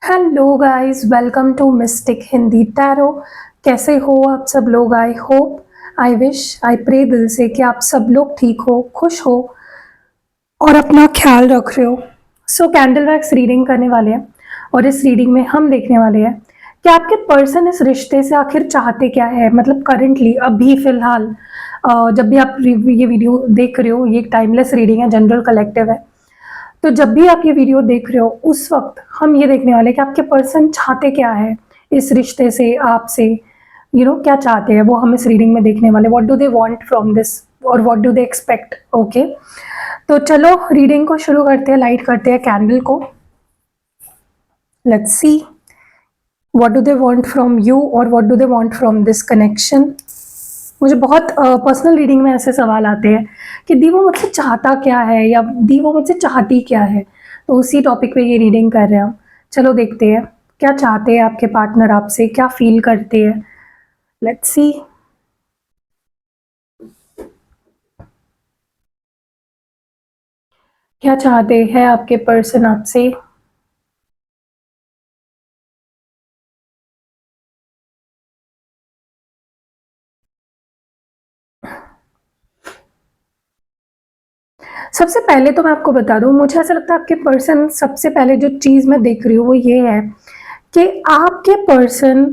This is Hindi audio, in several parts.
Hello guys, welcome to mystic Hindi tarot. कैसे हो आप सब लोग? I hope, I wish, I pray दिल से कि आप सब लोग ठीक हो, खुश हो और अपना ख्याल रख रहे हो। सो कैंडल वैक्स रीडिंग करने वाले हैं और इस रीडिंग में हम देखने वाले हैं कि आपके पर्सन इस रिश्ते से आखिर चाहते क्या है। मतलब करंटली, अभी फिलहाल, जब भी आप ये वीडियो देख रहे हो, ये एक टाइमलेस रीडिंग है, जनरल कलेक्टिव है। तो जब भी आप ये वीडियो देख रहे हो उस वक्त हम ये देखने वाले हैं कि आपके पर्सन चाहते क्या है इस रिश्ते से, आपसे। क्या चाहते हैं वो हम इस रीडिंग में देखने वाले। What do they want from this और what do they expect. Okay, तो चलो रीडिंग को शुरू करते हैं। लाइट करते हैं कैंडल को। Let's see what do they want from you और what do they want from this connection. मुझे बहुत पर्सनल रीडिंग में ऐसे सवाल आते हैं कि दी वो मुझसे चाहता क्या है या दी वो मुझसे चाहती क्या है। तो उसी टॉपिक पे ये रीडिंग कर रहे हैं हम। चलो देखते हैं क्या चाहते हैं आपके पार्टनर आपसे, क्या फील करते हैं। Let's see. क्या चाहते हैं आपके पर्सन आपसे। सबसे पहले तो मैं आपको बता दूं, मुझे ऐसा लगता है आपके पर्सन, सबसे पहले जो चीज़ मैं देख रही हूँ वो ये है कि आपके पर्सन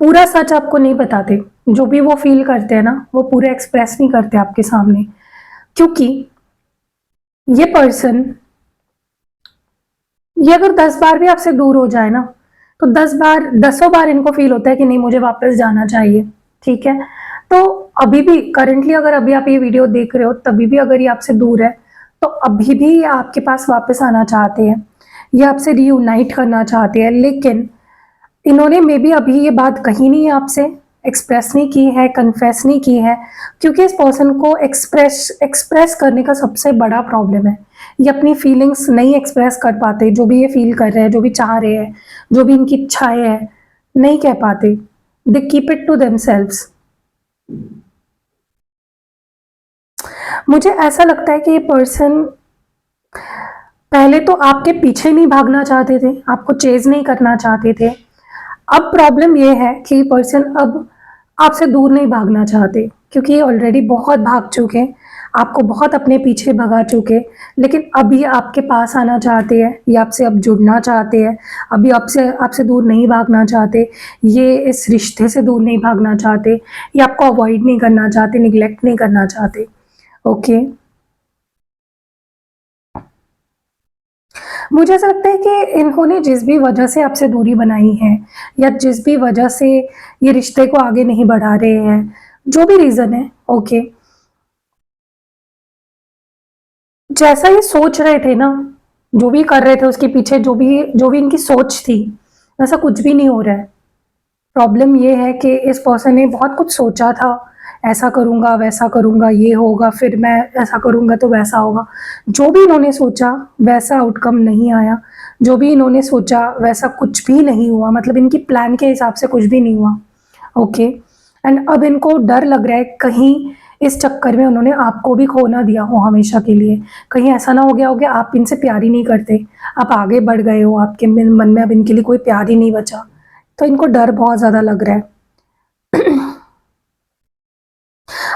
पूरा सच आपको नहीं बताते। जो भी वो फील करते हैं ना, वो पूरे एक्सप्रेस नहीं करते आपके सामने। क्योंकि ये पर्सन, ये अगर 10 बार भी आपसे दूर हो जाए ना, तो 10 बार, दसों बार इनको फील होता है कि नहीं, मुझे वापस जाना चाहिए। ठीक है, तो अभी भी करंटली, अगर अभी आप ये वीडियो देख रहे हो, तभी भी अगर ये आपसे दूर है, तो अभी भी ये आपके पास वापस आना चाहते हैं, ये आपसे रीयूनाइट करना चाहते हैं। लेकिन इन्होंने मे बी अभी ये बात कही नहीं है आपसे, एक्सप्रेस नहीं की है, कन्फेस नहीं की है। क्योंकि इस पर्सन को एक्सप्रेस एक्सप्रेस करने का सबसे बड़ा प्रॉब्लम है। ये अपनी फीलिंग्स नहीं एक्सप्रेस कर पाते। जो भी ये फील कर रहे हैं, जो भी चाह रहे हैं, जो भी इनकी इच्छाएं हैं, नहीं कह पाते। They keep it to themselves. मुझे ऐसा लगता है कि ये पर्सन पहले तो आपके पीछे नहीं भागना चाहते थे, आपको चेज नहीं करना चाहते थे। अब प्रॉब्लम ये है कि पर्सन अब आपसे दूर नहीं भागना चाहते, क्योंकि ये ऑलरेडी बहुत भाग चुके हैं, आपको बहुत अपने पीछे भगा चुके। लेकिन अब ये आपके पास आना चाहते हैं, ये आपसे अब जुड़ना चाहते हैं। अभी आपसे आपसे दूर नहीं भागना चाहते, ये इस रिश्ते से दूर नहीं भागना चाहते, ये आपको अवॉइड नहीं करना चाहते, निगलेक्ट नहीं करना चाहते। ओके, मुझे ऐसा लगता है कि इन्होंने जिस भी वजह से आपसे दूरी बनाई है, या जिस भी वजह से ये रिश्ते को आगे नहीं बढ़ा रहे हैं, जो भी रीज़न है, ओके, जैसा ये सोच रहे थे ना, जो भी कर रहे थे उसके पीछे, जो भी इनकी सोच थी, वैसा कुछ भी नहीं हो रहा है। प्रॉब्लम ये है कि इस पर्सन ने बहुत कुछ सोचा था, ऐसा करूँगा, वैसा करूँगा, ये होगा, फिर मैं ऐसा करूँगा तो वैसा होगा। जो भी इन्होंने सोचा वैसा आउटकम नहीं आया। जो भी इन्होंने सोचा वैसा कुछ भी नहीं हुआ। मतलब इनकी प्लान के हिसाब से कुछ भी नहीं हुआ। ओके, एंड अब इनको डर लग रहा है कहीं इस चक्कर में उन्होंने आपको भी खो ना दिया हो हमेशा के लिए। कहीं ऐसा ना हो गया हो कि आप इनसे प्यार ही नहीं करते, आप आगे बढ़ गए हो, आपके मन में अब इनके लिए कोई प्यार ही नहीं बचा। तो इनको डर बहुत ज़्यादा लग रहा है।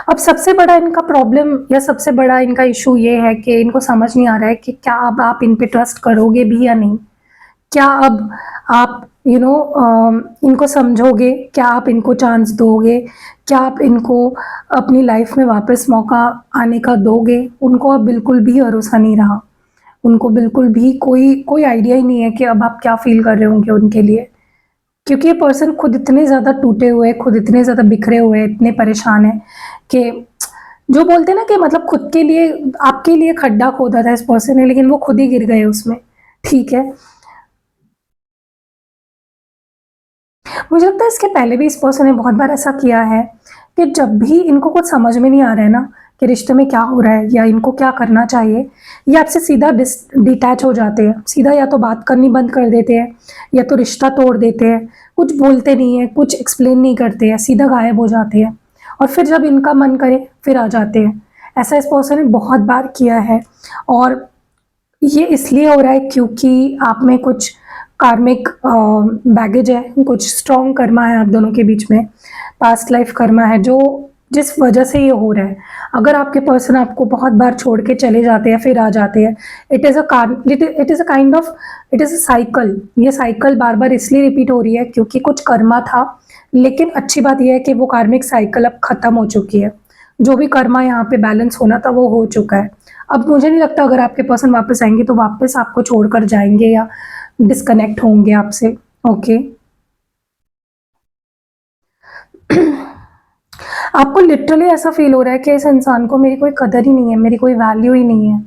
अब सबसे बड़ा इनका प्रॉब्लम या सबसे बड़ा इनका इशू ये है कि इनको समझ नहीं आ रहा है कि क्या अब आप इन पे ट्रस्ट करोगे भी या नहीं। क्या अब आप इनको समझोगे? क्या आप इनको चांस दोगे? क्या आप इनको अपनी लाइफ में वापस मौका आने का दोगे? उनको अब बिल्कुल भी भरोसा नहीं रहा। उनको बिल्कुल भी कोई कोई आइडिया ही नहीं है कि अब आप क्या फील कर रहे होंगे उनके लिए। क्योंकि ये पर्सन खुद इतने ज़्यादा टूटे हुए हैं, खुद इतने ज़्यादा बिखरे हुए हैं, इतने परेशान हैं कि जो बोलते हैं ना कि मतलब खुद के लिए, आपके लिए खड्डा खोदा था इस पर्सन ने, लेकिन वो खुद ही गिर गए उसमें। ठीक है, मुझे लगता है इसके पहले भी इस पर्सन ने बहुत बार ऐसा किया है कि जब भी इनको कुछ समझ में नहीं आ रहा है ना कि रिश्ते में क्या हो रहा है या इनको क्या करना चाहिए, ये आपसे सीधा डिटैच हो जाते हैं। सीधा या तो बात करनी बंद कर देते हैं, या तो रिश्ता तोड़ देते हैं। कुछ बोलते नहीं है, कुछ एक्सप्लेन नहीं करते हैं, सीधा गायब हो जाते हैं। और फिर जब इनका मन करे फिर आ जाते हैं। ऐसा इस पर्सन ने बहुत बार किया है। और ये इसलिए हो रहा है क्योंकि आप में कुछ कार्मिक बैगेज है, कुछ स्ट्रॉन्ग कर्मा है आप दोनों के बीच में, पास्ट लाइफ कर्मा है जो जिस वजह से ये हो रहा है। अगर आपके पर्सन आपको बहुत बार छोड़ के चले जाते हैं फिर आ जाते हैं, it is a kind of, it is a cycle. ये साइकिल बार बार इसलिए रिपीट हो रही है क्योंकि कुछ कर्मा था, लेकिन अच्छी बात यह है कि वो कार्मिक साइकिल अब खत्म हो चुकी है। जो भी कर्मा यहाँ पे बैलेंस होना था वो हो चुका है। अब मुझे नहीं लगता अगर आपके पर्सन वापस आएंगे तो वापस आपको छोड़कर जाएंगे या डिस्कनेक्ट होंगे आपसे। ओके, आपको लिटरली ऐसा फील हो रहा है कि इस इंसान को मेरी कोई कदर ही नहीं है, मेरी कोई वैल्यू ही नहीं है,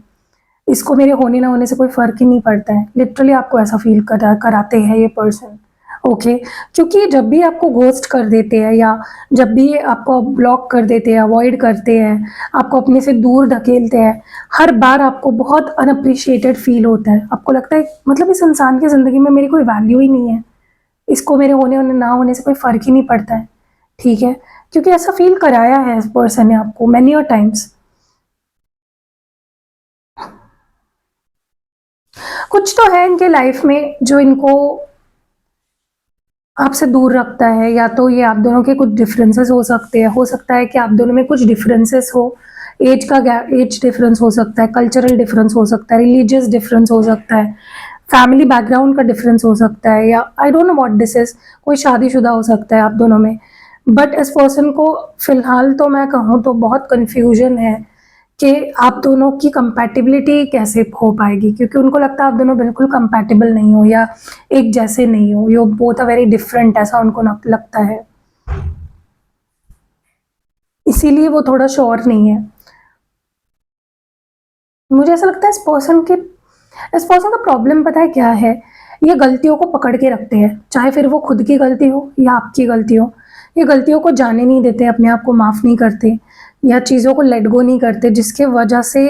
इसको मेरे होने ना होने से कोई फर्क ही नहीं पड़ता है। लिटरली आपको ऐसा फील कराते हैं ये पर्सन। ओके, क्योंकि जब भी आपको घोस्ट कर देते हैं या जब भी ये आपको ब्लॉक कर देते हैं, अवॉइड करते हैं, आपको अपने से दूर धकेलते हैं, हर बार आपको बहुत अनअप्रिशिएटेड फील होता है। आपको लगता है मतलब इस इंसान की ज़िंदगी में मेरी कोई वैल्यू ही नहीं है, इसको मेरे होने होने ना होने से कोई फ़र्क ही नहीं पड़ता है। ठीक है, क्योंकि ऐसा फील कराया है इस पर्सन ने आपको मैनी और टाइम्स। कुछ तो है इनके लाइफ में जो इनको आपसे दूर रखता है, या तो ये आप दोनों के कुछ डिफरेंसेस हो सकते हैं, हो सकता है कि आप दोनों में कुछ डिफरेंसेस हो, एज का एज डिफरेंस हो सकता है, कल्चरल डिफरेंस हो सकता है, रिलीजियस डिफरेंस हो सकता है, फैमिली बैकग्राउंड का डिफरेंस हो सकता है, या I don't know what this is, कोई शादीशुदा हो सकता है आप दोनों में। बट इस पर्सन को फिलहाल तो मैं कहूँ तो बहुत कन्फ्यूजन है कि आप दोनों की कंपैटिबिलिटी कैसे हो पाएगी, क्योंकि उनको लगता है आप दोनों बिल्कुल कंपैटिबल नहीं हो या एक जैसे नहीं हो, you both are very different, ऐसा उनको लगता है। इसीलिए वो थोड़ा श्योर नहीं है। मुझे ऐसा लगता है इस पर्सन का प्रॉब्लम पता है क्या है, ये गलतियों को पकड़ के रखते हैं, चाहे फिर वो खुद की गलती हो या आपकी गलती हो। ये गलतियों को जाने नहीं देते, अपने आप को माफ़ नहीं करते या चीज़ों को लेट गो नहीं करते, जिसके वजह से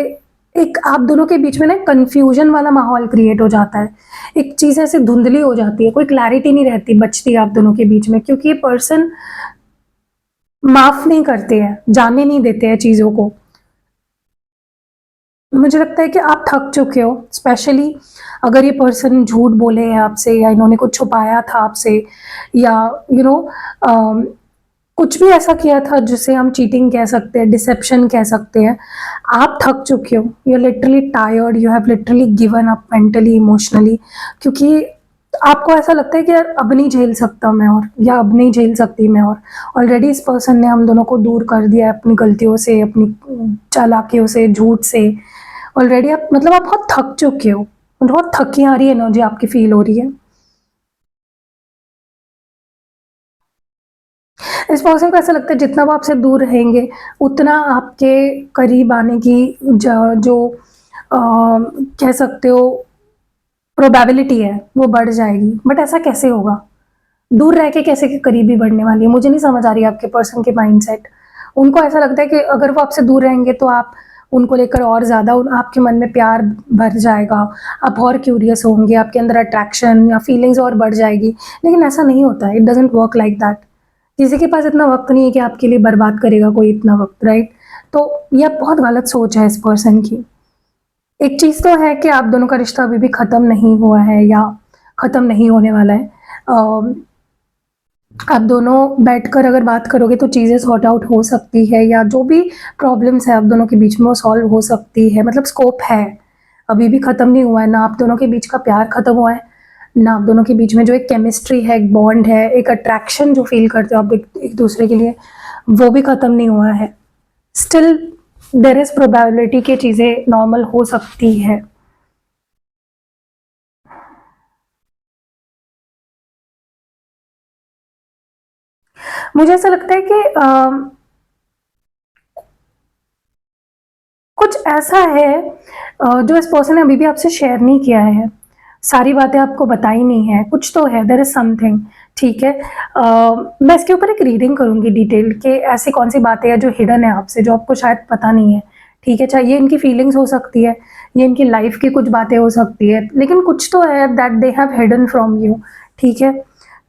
एक आप दोनों के बीच में ना कन्फ्यूजन वाला माहौल क्रिएट हो जाता है। एक चीज़ ऐसे धुंधली हो जाती है, कोई क्लैरिटी नहीं रहती बचती आप दोनों के बीच में, क्योंकि ये पर्सन माफ़ नहीं करते हैं, जाने नहीं देते हैं चीज़ों को। मुझे लगता है कि आप थक चुके हो, स्पेशली अगर ये पर्सन झूठ बोले हैं आपसे या इन्होंने कुछ छुपाया था आपसे, या यू नो कुछ भी ऐसा किया था जिसे हम चीटिंग कह सकते हैं, डिसेप्शन कह सकते हैं। आप थक चुके हो, you are literally tired, you have literally given up mentally, emotionally, क्योंकि आपको ऐसा लगता है कि यार अब नहीं झेल सकता मैं, और या अब नहीं झेल सकती मैं, और ऑलरेडी इस पर्सन ने हम दोनों को दूर कर दिया है अपनी गलतियों से, अपनी चालाकियों से, झूठ से। ऑलरेडी आप मतलब आप बहुत थक चुके हो, बहुत थकी आ रही एनर्जी आपकी फील हो रही है। इस पर्सन को ऐसा लगता है जितना वो आपसे दूर रहेंगे उतना आपके करीब आने की जो कह सकते हो प्रोबेबिलिटी है वो बढ़ जाएगी। बट ऐसा कैसे होगा, दूर रह के कैसे के करीबी बढ़ने वाली है, मुझे नहीं समझ आ रही है आपके पर्सन के माइंडसेट। उनको ऐसा लगता है कि अगर वो आपसे दूर रहेंगे तो आप उनको लेकर और ज़्यादा आपके मन में प्यार भर जाएगा, आप और क्यूरियस होंगे, आपके अंदर अट्रैक्शन या फीलिंग्स और बढ़ जाएगी। लेकिन ऐसा नहीं होता है, it doesn't work like that. किसी के पास इतना वक्त नहीं है कि आपके लिए बर्बाद करेगा कोई इतना वक्त, राइट? तो यह बहुत गलत सोच है इस पर्सन की। एक चीज़ तो है कि आप दोनों का रिश्ता अभी भी ख़त्म नहीं हुआ है या ख़त्म नहीं होने वाला है। आप दोनों बैठकर अगर बात करोगे तो चीज़ें सॉर्ट आउट हो सकती है, या जो भी प्रॉब्लम्स है आप दोनों के बीच में वो सॉल्व हो सकती है, मतलब स्कोप है। अभी भी ख़त्म नहीं हुआ है, ना आप दोनों के बीच का प्यार ख़त्म हुआ है, ना आप दोनों के बीच में जो एक केमिस्ट्री है, एक बॉन्ड है, एक अट्रैक्शन जो फील करते हो आप एक दूसरे के लिए, वो भी ख़त्म नहीं हुआ है। स्टिल देयर इज़ प्रोबेबिलिटी कि चीज़ें नॉर्मल हो सकती है। मुझे ऐसा लगता है कि कुछ ऐसा है जो इस पर्सन ने अभी भी आपसे शेयर नहीं किया है, सारी बातें आपको बताई नहीं है, कुछ तो है, देयर इज समथिंग। ठीक है, मैं इसके ऊपर एक रीडिंग करूंगी डिटेल कि ऐसी कौन सी बातें हैं जो हिडन है आपसे, जो आपको शायद पता नहीं है। ठीक है, चाहे ये इनकी फीलिंग्स हो सकती है, ये इनकी लाइफ की कुछ बातें हो सकती है, लेकिन कुछ तो है that they have hidden from you. ठीक है,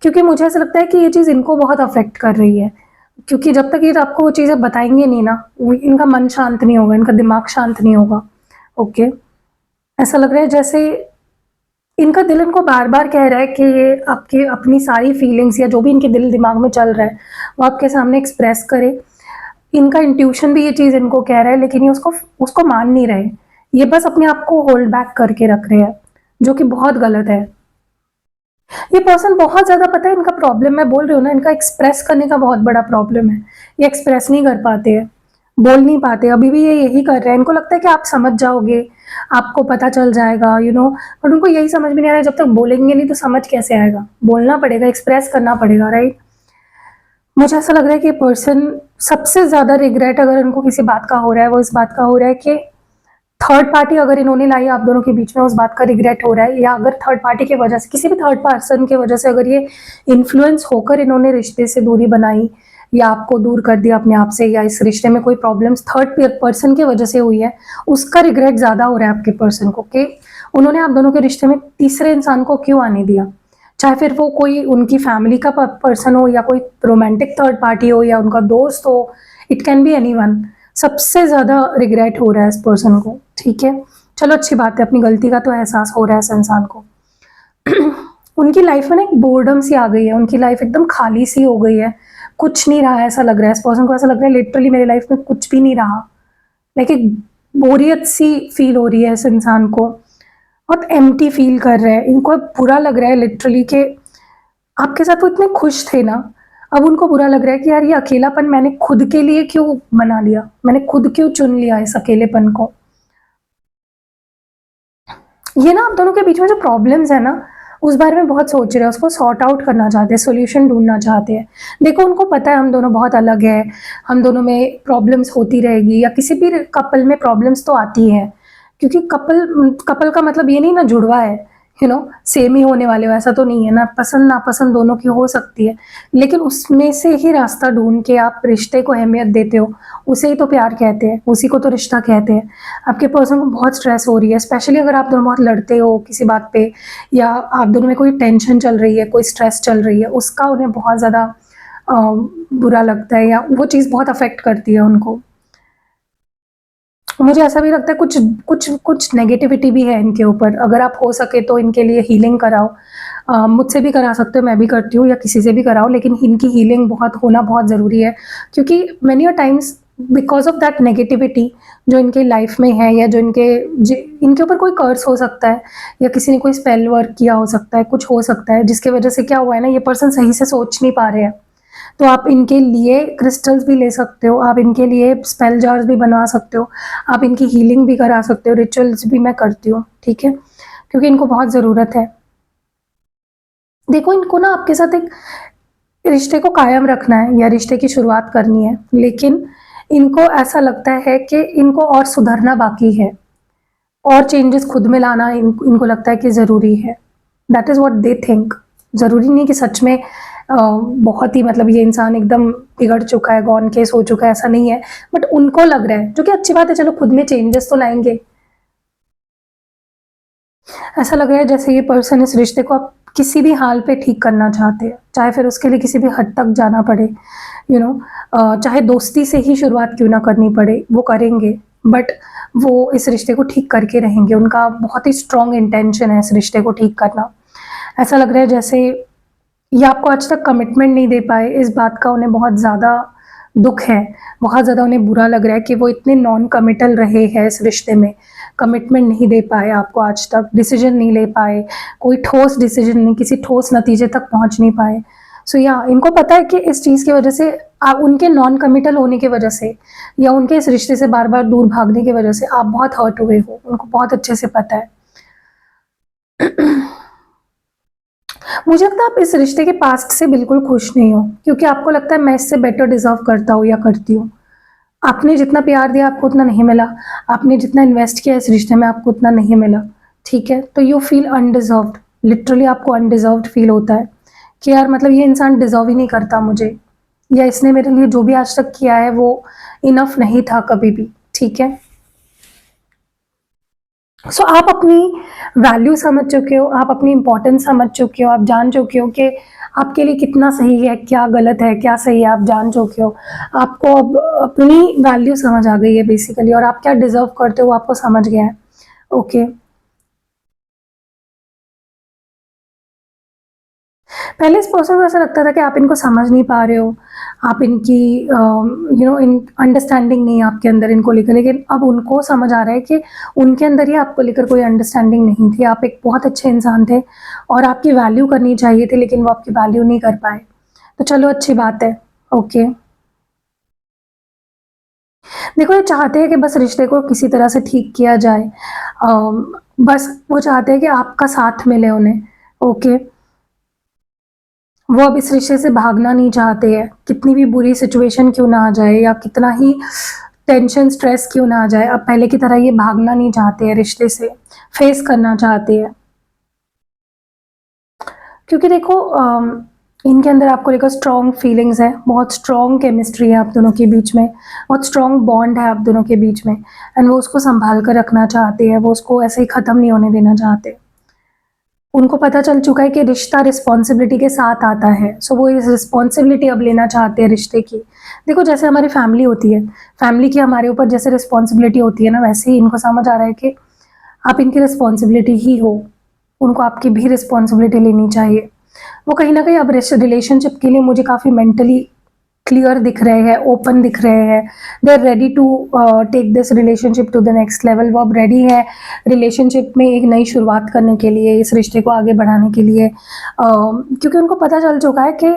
क्योंकि मुझे ऐसा लगता है कि ये चीज़ इनको बहुत अफेक्ट कर रही है, क्योंकि जब तक ये आपको वो चीज़ें बताएंगे नहीं ना, इनका मन शांत नहीं होगा, इनका दिमाग शांत नहीं होगा। ओके, ऐसा लग रहा है जैसे इनका दिल इनको बार बार कह रहा है कि ये आपके अपनी सारी फीलिंग्स या जो भी इनके दिल दिमाग में चल रहा है वो आपके सामने एक्सप्रेस करे। इनका इंट्यूशन भी ये चीज़ इनको कह रहा है, लेकिन ये उसको उसको मान नहीं रहे। ये बस अपने आप को होल्ड बैक करके रख रहे हैं, जो कि बहुत गलत है। ये पर्सन बहुत ज़्यादा, पता है इनका प्रॉब्लम, मैं बोल रही हूँ ना, इनका एक्सप्रेस करने का बहुत बड़ा प्रॉब्लम है। ये एक्सप्रेस नहीं कर पाते हैं, बोल नहीं पाते। अभी भी ये यही कर रहे हैं। इनको लगता है कि आप समझ जाओगे, आपको पता चल जाएगा, बट उनको यही समझ में नहीं आ रहा है, जब तक बोलेंगे नहीं तो समझ कैसे आएगा। बोलना पड़ेगा, एक्सप्रेस करना पड़ेगा, राइट। मुझे ऐसा लग रहा है कि पर्सन सबसे ज़्यादा रिग्रेट अगर इनको किसी बात का हो रहा है, वो इस बात का हो रहा है कि थर्ड पार्टी अगर इन्होंने लाई आप दोनों के बीच में, उस बात का रिग्रेट हो रहा है। या अगर थर्ड पार्टी की वजह से, किसी भी थर्ड पर्सन की वजह से अगर ये इन्फ्लुएंस होकर इन्होंने रिश्ते से दूरी बनाई या आपको दूर कर दिया अपने आप से, या इस रिश्ते में कोई प्रॉब्लम्स थर्ड पर्सन की वजह से हुई है, उसका रिग्रेट ज़्यादा हो रहा है आपके पर्सन को कि उन्होंने आप दोनों के रिश्ते में तीसरे इंसान को क्यों आने दिया। चाहे फिर वो कोई उनकी फैमिली का पर्सन हो, या कोई रोमांटिक थर्ड पार्टी हो, या उनका दोस्त हो, इट कैन बी एनीवन। सबसे ज़्यादा रिग्रेट हो रहा है इस पर्सन को, ठीक है। चलो अच्छी बात है, अपनी गलती का तो एहसास हो रहा है इस इंसान को। उनकी लाइफ में ना एक बोर्डम सी आ गई है, उनकी लाइफ एकदम खाली सी हो गई है, कुछ नहीं रहा है ऐसा लग रहा है इस पर्सन को। ऐसा लग रहा है लिटरली मेरी लाइफ में कुछ भी नहीं रहा, लाइक एक बोरियत सी फील हो रही है इस इंसान को। बहुत एम्प्टी फील कर रहे हैं, इनको अब बुरा लग रहा है लिटरली कि आपके साथ वो इतने खुश थे ना, अब उनको बुरा लग रहा है कि यार ये अकेलापन मैंने खुद के लिए क्यों बना लिया, मैंने खुद क्यों चुन लिया इस अकेलेपन को। ये ना आप दोनों के बीच में जो प्रॉब्लम्स है ना, उस बारे में बहुत सोच रहे हैं, उसको सॉर्ट आउट करना चाहते हैं, सोल्यूशन ढूंढना चाहते हैं। देखो उनको पता है हम दोनों बहुत अलग है, हम दोनों में प्रॉब्लम्स होती रहेगी, या किसी भी कपल में प्रॉब्लम्स तो आती है, क्योंकि कपल कपल का मतलब ये नहीं ना जुड़वा है, सेम ही होने वाले, वैसा तो नहीं है ना। पसंद नापसंद दोनों की हो सकती है, लेकिन उसमें से ही रास्ता ढूंढ के आप रिश्ते को अहमियत देते हो, उसे ही तो प्यार कहते हैं, उसी को तो रिश्ता कहते हैं। आपके पर्सन को बहुत स्ट्रेस हो रही है, स्पेशली अगर आप दोनों बहुत लड़ते हो किसी बात पे, या आप दोनों में कोई टेंशन चल रही है, कोई स्ट्रेस चल रही है, उसका उन्हें बहुत ज़्यादा बुरा लगता है, या वो चीज़ बहुत अफेक्ट करती है उनको। मुझे ऐसा भी लगता है कुछ कुछ कुछ नेगेटिविटी भी है इनके ऊपर। अगर आप हो सके तो इनके लिए हीलिंग कराओ। मुझसे भी करा सकते हो, मैं भी करती हूँ, या किसी से भी कराओ, लेकिन इनकी हीलिंग होना बहुत ज़रूरी है, क्योंकि many a times because of that negativity जो इनके लाइफ में है, या जो इनके ऊपर कोई कर्स हो सकता है, या किसी ने कोई स्पेल वर्क किया हो सकता है, कुछ हो सकता है जिसकी वजह से क्या हुआ है ना, ये पर्सन सही से सोच नहीं पा रहे हैं। तो आप इनके लिए क्रिस्टल्स भी ले सकते हो, आप इनके लिए स्पेल जार्स भी बनवा सकते हो, आप इनकी हीलिंग भी करा सकते हो, रिचुअल्स भी मैं करती हूँ, ठीक है, क्योंकि इनको बहुत ज़रूरत है। देखो इनको ना आपके साथ एक रिश्ते को कायम रखना है, या रिश्ते की शुरुआत करनी है, लेकिन इनको ऐसा लगता है कि इनको और सुधरना बाकी है, और चेंजेस खुद में लाना इनको लगता है कि ज़रूरी है। That is what they think. ज़रूरी नहीं कि सच में बहुत ही मतलब ये इंसान एकदम बिगड़ चुका है, गॉन केस हो चुका है, ऐसा नहीं है, बट उनको लग रहा है, जो कि अच्छी बात है, चलो खुद में चेंजेस तो लाएंगे। ऐसा लग रहा है जैसे ये पर्सन इस रिश्ते को आप किसी भी हाल पे ठीक करना चाहते हैं, चाहे फिर उसके लिए किसी भी हद तक जाना पड़े, चाहे दोस्ती से ही शुरुआत क्यों ना करनी पड़े, वो करेंगे, बट वो इस रिश्ते को ठीक करके रहेंगे। उनका बहुत ही स्ट्रॉन्ग इंटेंशन है इस रिश्ते को ठीक करना। ऐसा लग रहा है जैसे ये आपको आज तक कमिटमेंट नहीं दे पाए, इस बात का उन्हें बहुत ज़्यादा दुख है, बहुत ज़्यादा उन्हें बुरा लग रहा है कि वो इतने नॉन कमिटल रहे हैं इस रिश्ते में, कमिटमेंट नहीं दे पाए आपको आज तक, डिसीजन नहीं ले पाए, कोई ठोस डिसीजन नहीं, किसी ठोस नतीजे तक पहुंच नहीं पाए। सो या इनको पता है कि इस चीज़ की वजह से, उनके नॉन कमिटल होने की वजह से, या उनके इस रिश्ते से बार बार दूर भागने की वजह से आप बहुत हर्ट हुए हो, उनको बहुत अच्छे से पता है। मुझे लगता है आप इस रिश्ते के पास्ट से बिल्कुल खुश नहीं हो, क्योंकि आपको लगता है मैं इससे बेटर डिजर्व करता हूँ या करती हूँ। आपने जितना प्यार दिया आपको उतना नहीं मिला, आपने जितना इन्वेस्ट किया इस रिश्ते में आपको उतना नहीं मिला, ठीक है। तो यू फील अनडिजर्व्ड, लिटरली आपको अनडिजर्व्ड फील होता है कि यार मतलब ये इंसान डिजर्व ही नहीं करता मुझे, या इसने मेरे लिए जो भी आज तक किया है वो इनफ नहीं था कभी भी, ठीक है। सो आप अपनी वैल्यू समझ चुके हो, आप अपनी इंपॉर्टेंस समझ चुके हो, आप जान चुके हो कि आपके लिए कितना सही है, क्या गलत है, क्या सही है, आप जान चुके हो। आपको अब अपनी वैल्यू समझ आ गई है बेसिकली, और आप क्या डिजर्व करते हो आपको समझ गया है, ओके। पहले इस पर्सन को ऐसा लगता था कि आप इनको समझ नहीं पा रहे हो, आप इनकी इन अंडरस्टैंडिंग नहीं है आपके अंदर इनको लेकर, लेकिन अब उनको समझ आ रहा है कि उनके अंदर ही आपको लेकर कोई अंडरस्टैंडिंग नहीं थी। आप एक बहुत अच्छे इंसान थे और आपकी वैल्यू करनी चाहिए थी, लेकिन वो आपकी वैल्यू नहीं कर पाए। तो चलो अच्छी बात है। ओके, देखो ये चाहते हैं कि बस रिश्ते को किसी तरह से ठीक किया जाए, बस वो चाहते हैं कि आपका साथ मिले उन्हें। ओके, वो अब इस रिश्ते से भागना नहीं चाहते हैं, कितनी भी बुरी सिचुएशन क्यों ना आ जाए या कितना ही टेंशन स्ट्रेस क्यों ना आ जाए, अब पहले की तरह ये भागना नहीं चाहते हैं रिश्ते से, फेस करना चाहते हैं। क्योंकि देखो इनके अंदर आपको लेकर स्ट्रॉन्ग फीलिंग्स है, बहुत स्ट्रॉन्ग केमिस्ट्री है आप दोनों के बीच में, बहुत स्ट्रॉन्ग बॉन्ड है आप दोनों के बीच में, एंड वो उसको संभाल कर रखना चाहते हैं, वो उसको ऐसे ही ख़त्म नहीं होने देना चाहते। उनको पता चल चुका है कि रिश्ता रिस्पॉन्सिबिलिटी के साथ आता है, सो वो इस रिस्पॉन्सिबिलिटी अब लेना चाहते हैं रिश्ते की। देखो जैसे हमारी फैमिली होती है, फैमिली की हमारे ऊपर जैसे रिस्पॉन्सिबिलिटी होती है ना, वैसे ही इनको समझ आ रहा है कि आप इनकी रिस्पॉन्सिबिलिटी ही हो, उनको आपकी भी रिस्पॉन्सिबिलिटी लेनी चाहिए। वो कहीं ना कहीं अब रिलेशनशिप के लिए मुझे काफ़ी मेंटली क्लियर दिख रहे हैं, ओपन दिख रहे हैं, they are ready to take this relationship to the next level. वो अब रेडी है रिलेशनशिप में एक नई शुरुआत करने के लिए, इस रिश्ते को आगे बढ़ाने के लिए, क्योंकि उनको पता चल चुका है कि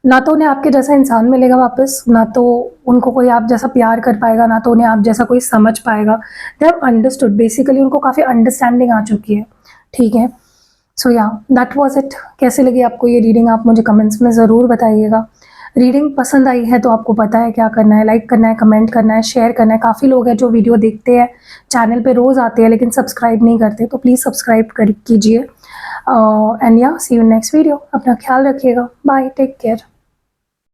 ना तो उन्हें आपके जैसा इंसान मिलेगा वापस, ना तो उनको कोई आप जैसा प्यार कर पाएगा, ना तो उन्हें आप जैसा कोई समझ पाएगा। दे हैव अंडरस्टूड, बेसिकली उनको काफ़ी अंडरस्टैंडिंग आ चुकी है। ठीक है, सो या दैट वाज इट। कैसे लगी आपको ये रीडिंग, आप मुझे कमेंट्स में ज़रूर बताइएगा। रीडिंग पसंद आई है तो आपको पता है क्या करना है, लाइक करना है, कमेंट करना है, शेयर करना है। काफ़ी लोग हैं जो वीडियो देखते हैं, चैनल पे रोज़ आते हैं लेकिन सब्सक्राइब नहीं करते, तो प्लीज़ सब्सक्राइब कर कीजिए। एंड या सी यू नेक्स्ट वीडियो। अपना ख्याल रखिएगा, बाय, टेक केयर।